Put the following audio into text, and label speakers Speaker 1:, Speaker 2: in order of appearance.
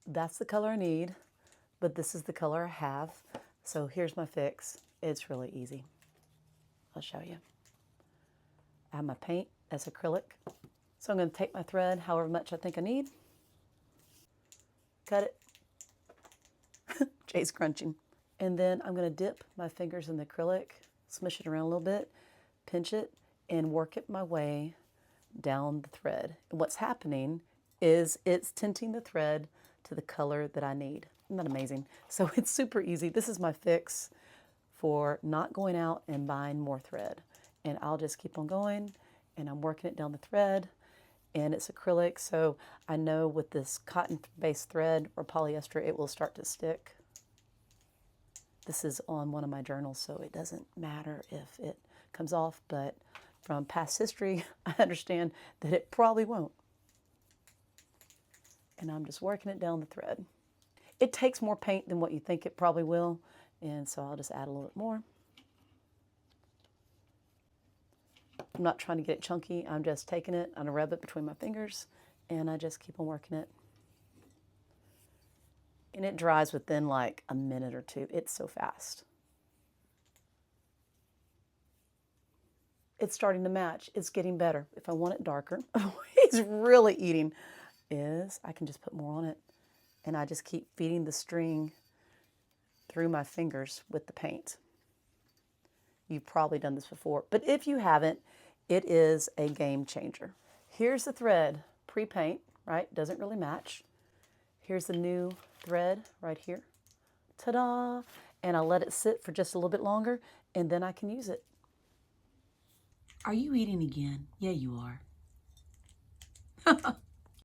Speaker 1: that's the color I need, but this is the color I have. So here's my fix. It's really easy. I'll show you. I have my paint, that's acrylic. So I'm going to take my thread, however much I think I need, cut it. Jay's crunching. And then I'm going to dip my fingers in the acrylic, smush it around a little bit, pinch it, and work it my way down the thread. And what's happening is it's tinting the thread to the color that I need. Isn't that amazing? So it's super easy. This is my fix for not going out and buying more thread. And I'll just keep on going, and I'm working it down the thread, and it's acrylic, so I know with this cotton-based thread or polyester, it will start to stick. This is on one of my journals, so it doesn't matter if it comes off, but from past history, I understand that it probably won't. And I'm just working it down the thread. It takes more paint than what you think it probably will, and so I'll just add a little bit more. I'm not trying to get it chunky. I'm just taking it, I'm gonna rub it between my fingers, and I just keep on working it. And it dries within like a minute or two. It's so fast. It's starting to match. It's getting better. If I want it darker, he's really eating, is I can just put more on it. And I just keep feeding the string through my fingers with the paint. You've probably done this before, but if you haven't, it is a game changer. Here's the thread, pre-paint, right? Doesn't really match. Here's the new thread right here. Ta-da! And I'll let it sit for just a little bit longer, and then I can use it. Are you eating again? Yeah, you are.